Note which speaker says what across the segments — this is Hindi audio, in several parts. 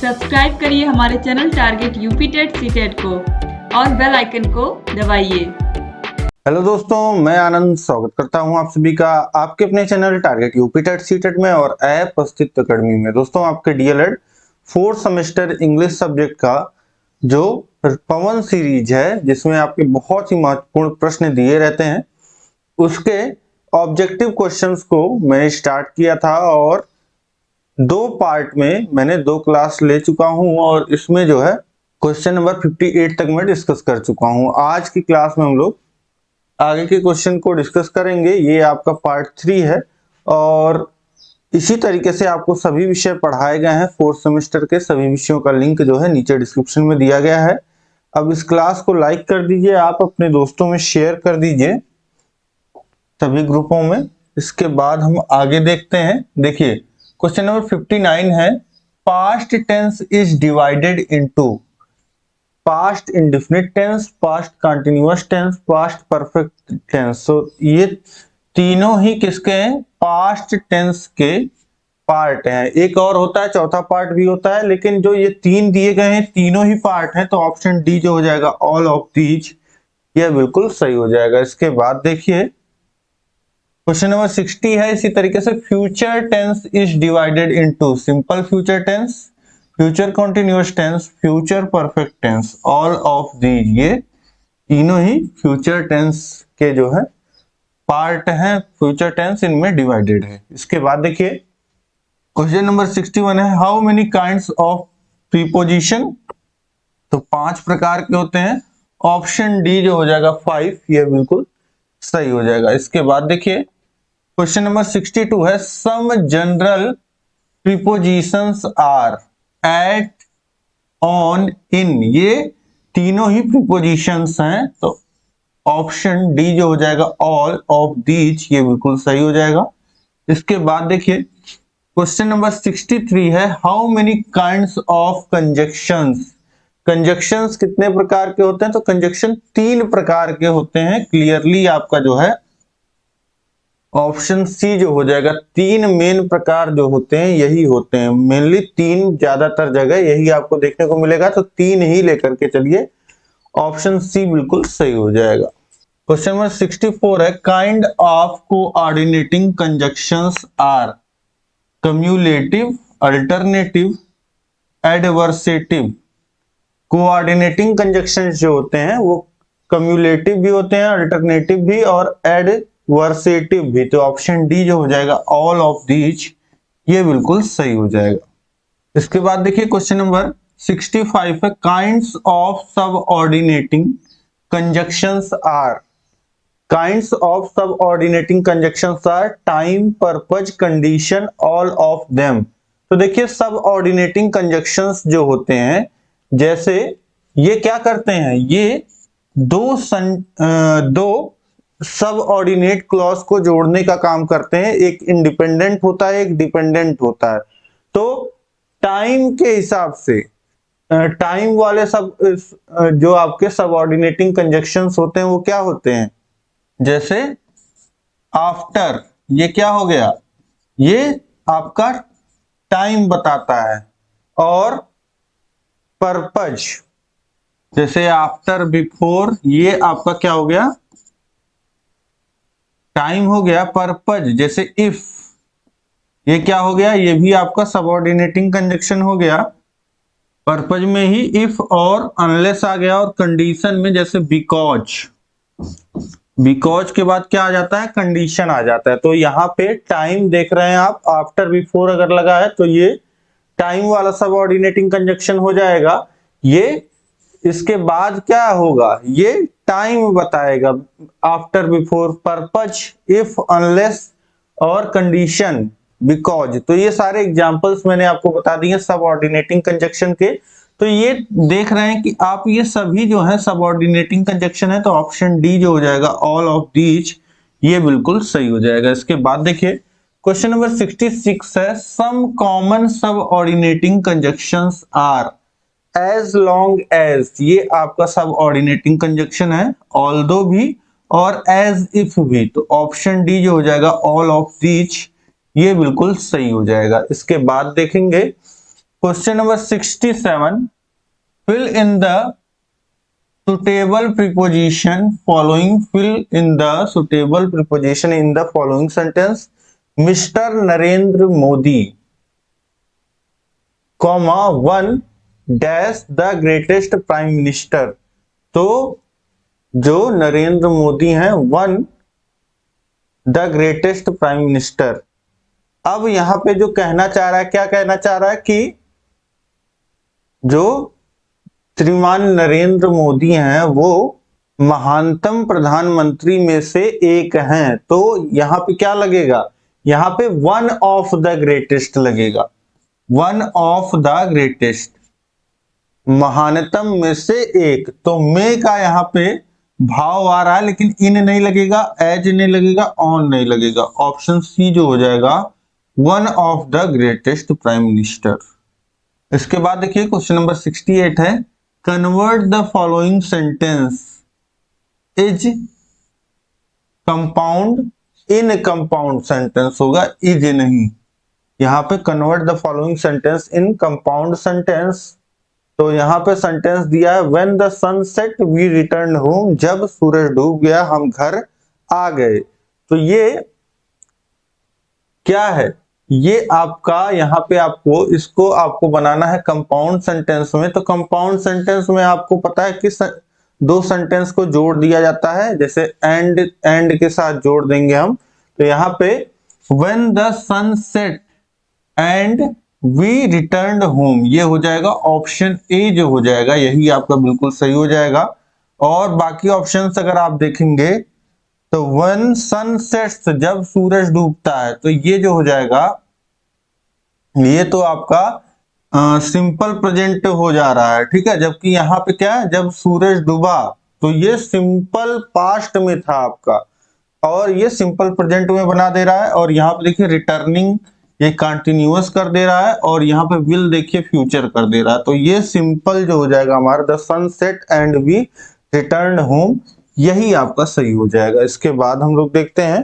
Speaker 1: सब्सक्राइब करिए हमारे channel target UP TET CTET को और बेल आइकन को दबाइए।
Speaker 2: हेलो दोस्तों, मैं आनंद स्वागत करता हूं आप सभी का आपके अपने channel target UP TET CTET में और ऐप अस्तित्व अकेडमी में। दोस्तों, आपके DElEd 4th semester English subject का जो पवन सीरीज है, जिसमें आपके बहुत ही महत्वपूर्ण प्रश्न दिए रहते हैं, उसके ऑब्जेक्टिव क्वेश्चंस को मैंने स्टार्ट किया था और 2 पार्ट में मैंने 2 क्लास ले चुका हूं और इसमें जो है क्वेश्चन नंबर 58 तक मैं डिस्कस कर चुका हूं। आज की क्लास में हम लोग आगे के क्वेश्चन को डिस्कस करेंगे। ये आपका पार्ट 3 है और इसी तरीके से आपको सभी विषय पढ़ाए गए हैं। 4th सेमेस्टर के सभी विषयों का लिंक जो है नीचे डिस्क्रिप्शन में दिया गया है। अब इस क्लास को लाइक कर दीजिए, आप अपने दोस्तों में शेयर कर दीजिए सभी ग्रुपों में। इसके बाद हम आगे देखते हैं। देखिए, क्वेश्चन नंबर 59 है, past tense is divided into past indefinite tense, past continuous tense, past perfect tense. तो ये तीनों ही किसके हैं? पास्ट टेंस के पार्ट हैं। एक और होता है, चौथा पार्ट भी होता है, लेकिन जो ये 3 दिए गए हैं तीनों ही पार्ट हैं, तो ऑप्शन डी जो हो जाएगा ऑल ऑफ दीज, यह बिल्कुल सही हो जाएगा। इसके बाद देखिए क्वेश्चन नंबर 60 है, इसी तरीके से future tense is divided into simple future tense, future continuous tense, future perfect tense. All of these, ये तीनों ही फ्यूचर टेंस के जो है पार्ट हैं। फ्यूचर टेंस इनमें डिवाइडेड है। इसके बाद देखिए क्वेश्चन नंबर 61 है, how many kinds of preposition. तो 5 प्रकार के होते हैं। ऑप्शन डी जो हो जाएगा 5, ये बिल्कुल सही हो जाएगा। इसके बाद देखिए क्वेश्चन नंबर 62 है, some general prepositions are at, on, in. ये तीनों ही प्रीपोजिशंस हैं, तो ऑप्शन डी जो हो जाएगा ऑल ऑफ दीज, ये बिल्कुल सही हो जाएगा। इसके बाद देखिए क्वेश्चन नंबर 63 है, how many kinds of conjunctions. Conjunctions कितने प्रकार के होते हैं? तो कंजक्शन 3 प्रकार के होते हैं। क्लियरली आपका जो है ऑप्शन सी जो हो जाएगा। 3 मेन प्रकार जो होते हैं यही होते हैं, मेनली 3 ज्यादातर जगह यही आपको देखने को मिलेगा, तो 3 ही लेकर के चलिए। ऑप्शन सी बिल्कुल सही हो जाएगा। क्वेश्चन नंबर 64 है, kind of coordinating conjunctions are cumulative, alternative, adversative. Coordinating conjunctions जो होते हैं वो कम्युलेटिव भी होते हैं, अल्टरनेटिव भी और एडवर्सेटिव भी। तो ऑप्शन डी जो हो जाएगा ऑल ऑफ दीज, ये बिल्कुल सही हो जाएगा। इसके बाद देखिए क्वेश्चन नंबर 65 है, kinds of subordinating conjunctions are, kinds of subordinating conjunctions are time, purpose, condition, all of them. तो देखिए सबऑर्डिनेटिंग कंजक्शंस जो होते हैं, जैसे ये क्या करते हैं, ये दो सबऑर्डिनेट क्लॉज को जोड़ने का काम करते हैं। एक इंडिपेंडेंट होता है, एक डिपेंडेंट होता है। तो टाइम के हिसाब से टाइम वाले सब जो आपके सबऑर्डिनेटिंग कंजक्शंस होते हैं वो क्या होते हैं? जैसे आफ्टर, ये क्या हो गया? ये आपका टाइम बताता है। और पर्पज, जैसे आफ्टर, बिफोर, ये आपका क्या हो गया? टाइम हो गया। पर्पज जैसे इफ, ये क्या हो गया? ये भी आपका सबऑर्डिनेटिंग कंजक्शन हो गया। पर्पज में ही इफ और अनलेस आ गया। और कंडीशन में जैसे बिकॉज, बिकॉज के बाद क्या आ जाता है? कंडीशन आ जाता है। तो यहाँ पे टाइम देख रहे हैं आप, आफ्टर बिफोर अगर लगा है तो ये टाइम वाला सबऑर्डिनेटिंग कंजक्शन हो जाएगा। ये इसके बाद क्या होगा? ये टाइम बताएगा। After, before, purpose, if, unless और कंडीशन, बिकॉज। तो ये सारे एग्जांपल्स मैंने आपको बता दिए सबऑर्डिनेटिंग कंजक्शन के। तो ये देख रहे हैं कि आप ये सभी जो है सबऑर्डिनेटिंग कंजक्शन है, तो ऑप्शन डी जो हो जाएगा ऑल ऑफ दीज, ये बिल्कुल सही हो जाएगा। इसके बाद देखिए क्वेश्चन नंबर 66 है, some common subordinating conjunctions are as long as. ये आपका सबऑर्डिनेटिंग कंजक्शन है, ऑल्दो भी और एज इफ भी। तो ऑप्शन डी जो हो जाएगा ऑल ऑफ दीज, ये बिल्कुल सही हो जाएगा। इसके बाद देखेंगे question number 67, fill in the suitable preposition following, fill in the suitable preposition in the following sentence. Mr. Narendra Modi, comma, one dash the greatest prime minister. तो जो नरेंद्र मोदी हैं, one the greatest prime minister. अब यहां पे जो कहना चाह रहा है, क्या कहना चाह रहा है कि जो श्रीमान नरेंद्र मोदी हैं वो महानतम प्रधानमंत्री में से एक हैं। तो यहां पे क्या लगेगा, यहां पे वन ऑफ द ग्रेटेस्ट लगेगा, वन ऑफ द ग्रेटेस्ट, महानतम में से एक। तो मे का यहां पे भाव आ रहा है, लेकिन इन नहीं लगेगा, एज नहीं लगेगा, ऑन नहीं लगेगा। ऑप्शन सी जो हो जाएगा, one of the greatest prime minister. इसके बाद देखिए क्वेश्चन नंबर 68 है, convert the following sentence is compound in compound sentence होगा, इज नहीं। यहां पे convert the following sentence in compound sentence. तो यहां पे सेंटेंस दिया है, when the sun set we return home, जब सूरज डूब गया हम घर आ गए। तो ये क्या है, ये आपका यहां पे आपको इसको आपको बनाना है कंपाउंड सेंटेंस में। तो कंपाउंड सेंटेंस में आपको पता है कि दो सेंटेंस को जोड़ दिया जाता है, जैसे एंड के साथ जोड़ देंगे हम। तो यहां पे when the sun set and we return home, ये हो जाएगा ऑप्शन ए जो हो जाएगा, यही आपका बिल्कुल सही हो जाएगा। और बाकी ऑप्शंस अगर आप देखेंगे तो व्हेन सन सेट्स, जब सूरज डूबता है, तो ये जो हो जाएगा, ये तो आपका सिंपल प्रेजेंट हो जा रहा है, ठीक है। जबकि यहाँ पे क्या है, जब सूरज डूबा, तो ये सिंपल पास्ट में था आपका, और ये सिंपल प्रेजेंट में बना दे रहा है। और यहाँ पे देखिए रिटर्निंग, ये कंटिन्यूअस कर दे रहा है, और यहाँ पे विल देखिए फ्यूचर कर दे रहा है। तो ये सिंपल जो हो जाएगा हमारा, the sunset and we return home, यही आपका सही हो जाएगा। इसके बाद हम लोग देखते हैं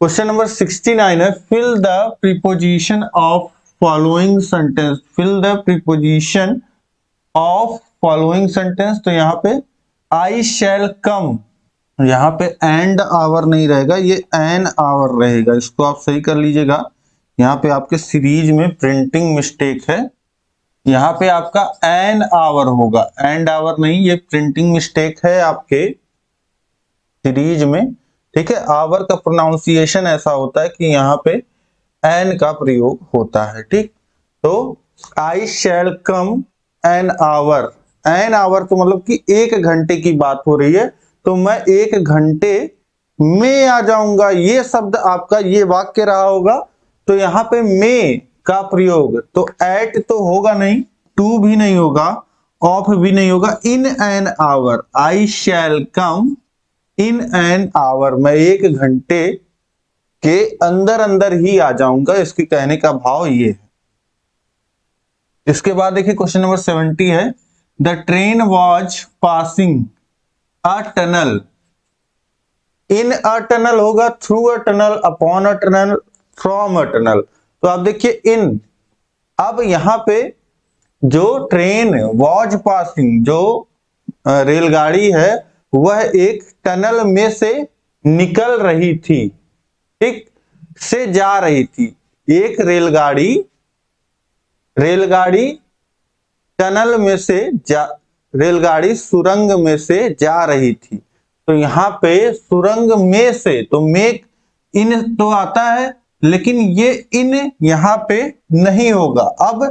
Speaker 2: क्वेश्चन नंबर 69 है, fill the preposition of following sentence, fill the preposition of following sentence. तो यहाँ पे आई शैल कम, यहाँ पे एंड आवर नहीं रहेगा, ये एन आवर रहेगा। इसको आप सही कर लीजिएगा, यहाँ पे आपके सीरीज में प्रिंटिंग मिस्टेक है, यहाँ पे आपका एन आवर होगा, एंड आवर नहीं, ये प्रिंटिंग मिस्टेक है आपके सीरीज में, ठीक है। आवर का प्रोनाउंसिएशन ऐसा होता है कि यहाँ पे एन का प्रयोग होता है, ठीक। तो आई shall come an hour, an hour तो मतलब कि एक घंटे की बात हो रही है, तो मैं एक घंटे में आ जाऊंगा, ये शब्द आपका ये वाक्य रहा होगा। तो यहाँ पे में का प्रयोग, तो एट तो होगा नहीं, टू भी नहीं होगा, ऑफ भी नहीं होगा, in an hour, I shall come in an hour, मैं एक घंटे के अंदर अंदर ही आ जाऊंगा। इसके कहने का भाव ये है। इसके बाद देखिए क्वेश्चन नंबर 70 है, the train was passing a tunnel, in a tunnel होगा, through a tunnel, upon a tunnel, from a tunnel. तो आप देखिए इन, अब यहां पे जो ट्रेन वॉज पासिंग, जो रेलगाड़ी है, वह एक टनल में से निकल रही थी, ठीक, से जा रही थी। एक रेलगाड़ी टनल में से रेलगाड़ी सुरंग में से जा रही थी। तो यहां पे सुरंग में से, तो में इन तो आता है, लेकिन ये इन यहां पे नहीं होगा। अब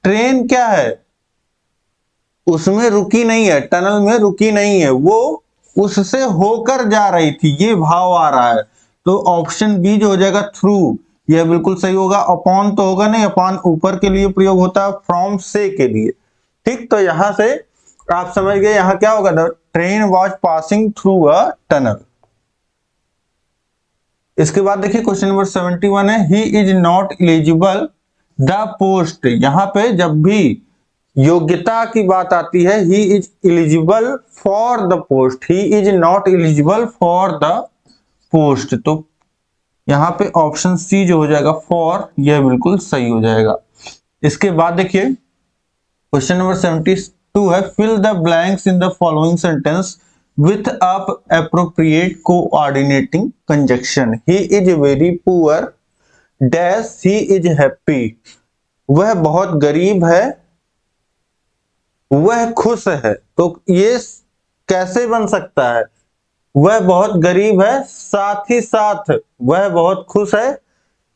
Speaker 2: ट्रेन क्या है, उसमें रुकी नहीं है, टनल में रुकी नहीं है, वो उससे होकर जा रही थी, ये भाव आ रहा है। तो ऑप्शन बी जो हो जाएगा थ्रू, यह बिल्कुल सही होगा। अपॉन तो होगा नहीं, अपॉन ऊपर के लिए प्रयोग होता है, फ्रॉम से के लिए, ठीक। तो यहां से आप समझ गए, यहां क्या होगा, the train was passing through a tunnel. इसके बाद देखिए क्वेश्चन नंबर 71 है, he is not eligible the post. यहां पे जब भी योग्यता की बात आती है, he is eligible for the post, he is not eligible for the post. तो यहां पे ऑप्शन सी जो हो जाएगा फॉर, यह बिल्कुल सही हो जाएगा। इसके बाद देखिए क्वेश्चन नंबर 72 है, fill the blanks in the following sentence with up appropriate coordinating conjunction. He is very poor dash he is happy. वह बहुत गरीब है, वह खुश है। तो ये कैसे बन सकता है? वह बहुत गरीब है, साथ ही साथ वह बहुत खुश है।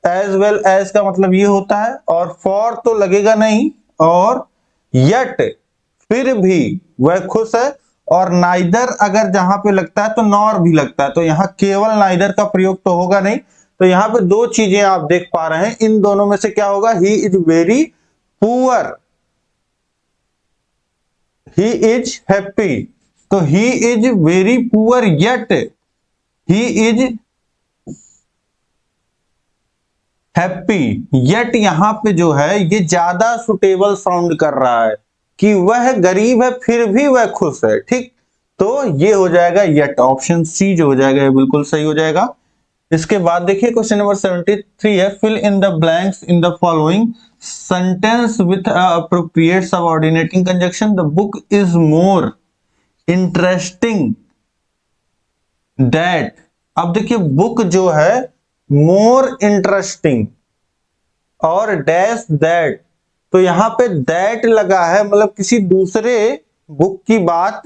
Speaker 2: एज वेल एज का मतलब ये होता है, और फॉर तो लगेगा नहीं, और यट फिर भी वह खुश है, और नाइदर अगर जहां पे लगता है तो नॉर भी लगता है, तो यहां केवल नाइदर का प्रयोग तो होगा नहीं। तो यहां पे दो चीजें आप देख पा रहे हैं, इन दोनों में से क्या होगा? He is very poor, he is happy. तो he is very poor yet he is happy. Yet यहां पे जो है ये ज्यादा सुटेबल साउंड कर रहा है कि वह गरीब है फिर भी वह खुश है। ठीक, तो ये हो जाएगा येट, ऑप्शन सी जो हो जाएगा ये बिल्कुल सही हो जाएगा। इसके बाद देखिए क्वेश्चन नंबर 73 है, fill in the blanks in the following sentence with appropriate subordinating conjunction. The book is more interesting that. अब देखिए बुक जो है मोर इंटरेस्टिंग और डैश दैट, तो यहां पे दैट लगा है, मतलब किसी दूसरे बुक की बात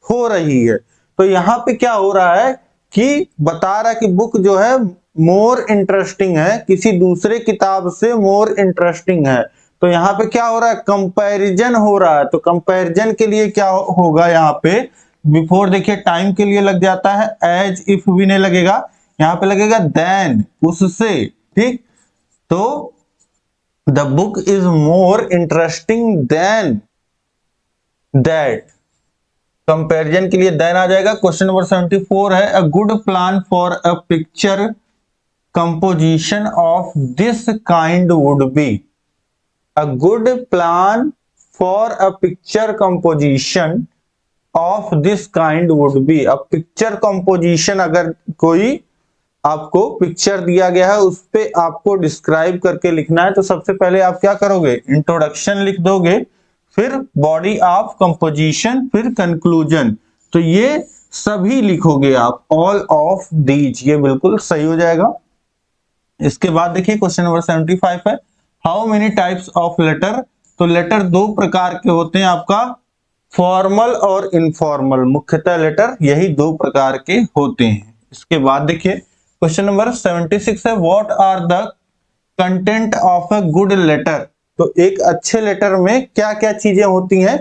Speaker 2: हो रही है। तो यहां पे क्या हो रहा है कि बता रहा है कि बुक जो है मोर इंटरेस्टिंग है, किसी दूसरे किताब से मोर इंटरेस्टिंग है। तो यहाँ पे क्या हो रहा है? कंपैरिजन हो रहा है। तो कंपैरिजन के लिए क्या होगा? यहाँ पे बिफोर देखिए टाइम के लिए लग जाता है, एज इफ भी नहीं लगेगा, यहाँ पे लगेगा देन, उससे। ठीक, तो the book is more interesting than that, comparison के लिए देन आ जाएगा। क्वेश्चन नंबर 74 है, a good plan for a picture composition of this kind would be. A good plan for a picture composition of this kind would be. अब पिक्चर कंपोजिशन, अगर कोई आपको पिक्चर दिया गया है उस पे आपको डिस्क्राइब करके लिखना है, तो सबसे पहले आप क्या करोगे? इंट्रोडक्शन लिख दोगे, फिर बॉडी ऑफ कंपोजिशन, फिर कंक्लूजन। तो ये सभी लिखोगे आप, ऑल ऑफ दीज, ये बिल्कुल सही हो जाएगा। इसके बाद देखिए क्वेश्चन नंबर 75 है, how many types of letter. तो लेटर दो प्रकार के होते हैं आपका, फॉर्मल और इनफॉर्मल। मुख्यतः लेटर यही दो प्रकार के होते हैं। इसके बाद देखिए क्वेश्चन नंबर 76 है, what are the content of a good letter. तो एक अच्छे लेटर में क्या क्या चीजें होती हैं?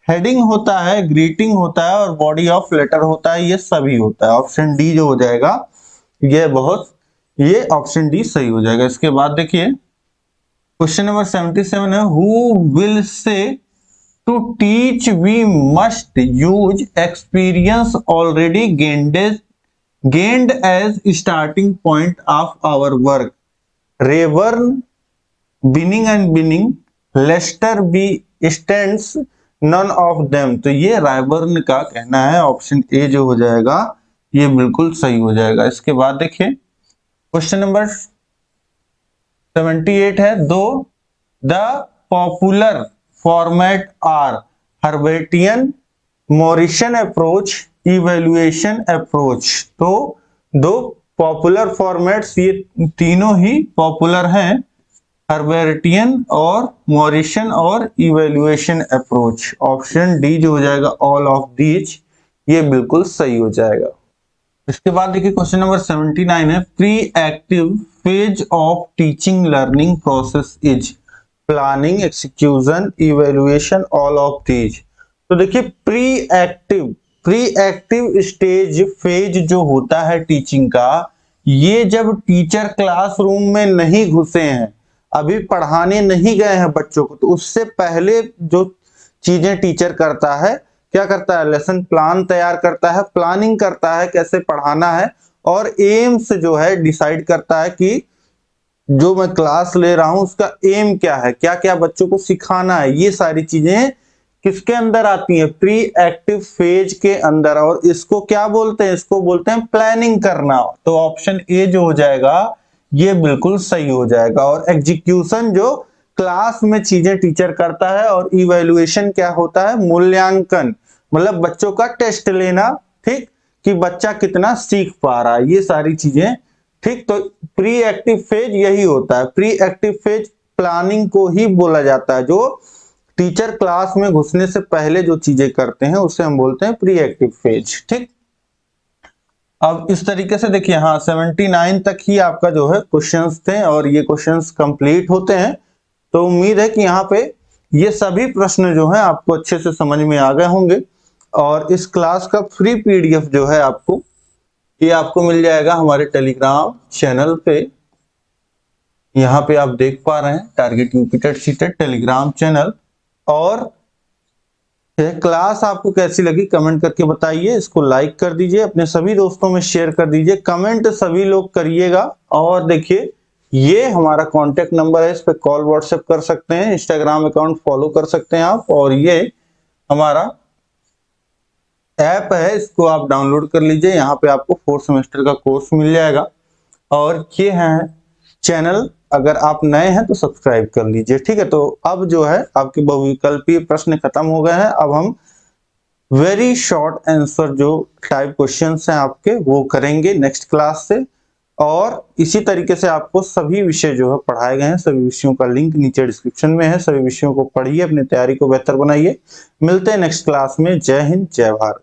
Speaker 2: हेडिंग होता है, ग्रीटिंग होता है, और बॉडी ऑफ लेटर होता है, ये सभी होता है। ऑप्शन डी जो हो जाएगा ये ऑप्शन डी सही हो जाएगा। इसके बाद देखिए क्वेश्चन नंबर 77 है, who will say to teach we must use experience already gained as starting point of our work. Rayburn, Binning and Binning, Lester B stands none of them। तो ये रायबर्न का कहना है, ऑप्शन ए जो हो जाएगा ये बिल्कुल सही हो जाएगा। इसके बाद देखिए क्वेश्चन नंबर 78 है, two the popular format are Herbartian, Morrison approach, evaluation approach. तो दो पॉपुलर फॉर्मेट्स, ये तीनों ही पॉपुलर हैं, हर्बेटियन और मॉरिशन और इवेल्युएशन अप्रोच। ऑप्शन डी जो हो जाएगा ऑल ऑफ दीज, ये बिल्कुल सही हो जाएगा। इसके बाद देखिए क्वेश्चन नंबर 79 है, pre active phase of teaching learning process is planning, execution, evaluation, all of these. तो देखिए प्री एक्टिव स्टेज फेज जो होता है टीचिंग का, ये जब टीचर क्लासरूम में नहीं घुसे हैं, अभी पढ़ाने नहीं गए हैं बच्चों को, तो उससे पहले जो चीजें टीचर करता है, क्या करता है? लेसन प्लान तैयार करता है, प्लानिंग करता है कैसे पढ़ाना है, और एम्स जो है डिसाइड करता है कि जो मैं क्लास ले रहा हूं उसका एम क्या है, क्या क्या बच्चों को सिखाना है। ये सारी चीजें किसके अंदर आती हैं? प्री एक्टिव फेज के अंदर। और इसको क्या बोलते हैं? इसको बोलते हैं प्लानिंग करना। तो ऑप्शन ए जो हो जाएगा ये बिल्कुल सही हो जाएगा। और एग्जीक्यूशन जो क्लास में चीजें टीचर करता है, और इवैल्यूएशन क्या होता है, मूल्यांकन, मतलब बच्चों का टेस्ट लेना, ठीक, कि बच्चा कितना सीख पा रहा है, ये सारी चीजें, ठीक। तो प्री एक्टिव फेज यही होता है। प्री एक्टिव फेज प्लानिंग को ही बोला जाता है, जो टीचर क्लास में घुसने से पहले जो चीजें करते हैं उसे हम बोलते हैं प्री एक्टिव फेज, ठीक। अब इस तरीके से देखिए, हाँ 79 तक ही आपका जो है क्वेश्चंस थे, और ये क्वेश्चंस कंप्लीट होते हैं। तो उम्मीद है कि यहाँ पे ये सभी प्रश्न जो हैं आपको अच्छे से समझ में आ गए होंगे। और इस क्लास का फ्री पीडीएफ जो है आपको, ये आपको मिल जाएगा हमारे टेलीग्राम चैनल पे। यहाँ पे आप देख पा रहे हैं target UP TET CTET telegram channel. और यह क्लास आपको कैसी लगी कमेंट करके बताइए, इसको लाइक कर दीजिए, अपने सभी दोस्तों में शेयर कर दीजिए, कमेंट सभी लोग करिएगा। और देखिए, ये हमारा कांटेक्ट नंबर है, इस पे कॉल व्हाट्सएप कर सकते हैं, इंस्टाग्राम अकाउंट फॉलो कर सकते हैं आप, और ये हमारा ऐप है, इसको आप डाउनलोड कर लीजिए। यहाँ पे आपको 4 सेमेस्टर का कोर्स मिल जाएगा। और ये है चैनल, अगर आप नए हैं तो सब्सक्राइब कर लीजिए, ठीक है। तो अब जो है आपके बहुविकल्पीय प्रश्न खत्म हो गए हैं, अब हम वेरी शॉर्ट आंसर जो टाइप क्वेश्चंस हैं आपके, वो करेंगे नेक्स्ट क्लास से। और इसी तरीके से आपको सभी विषय जो है पढ़ाए गए हैं, सभी विषयों का लिंक नीचे डिस्क्रिप्शन में है, सभी विषयों को पढ़िए, अपनी तैयारी को बेहतर बनाइए। मिलते हैं नेक्स्ट क्लास में। जय हिंद, जय भारत।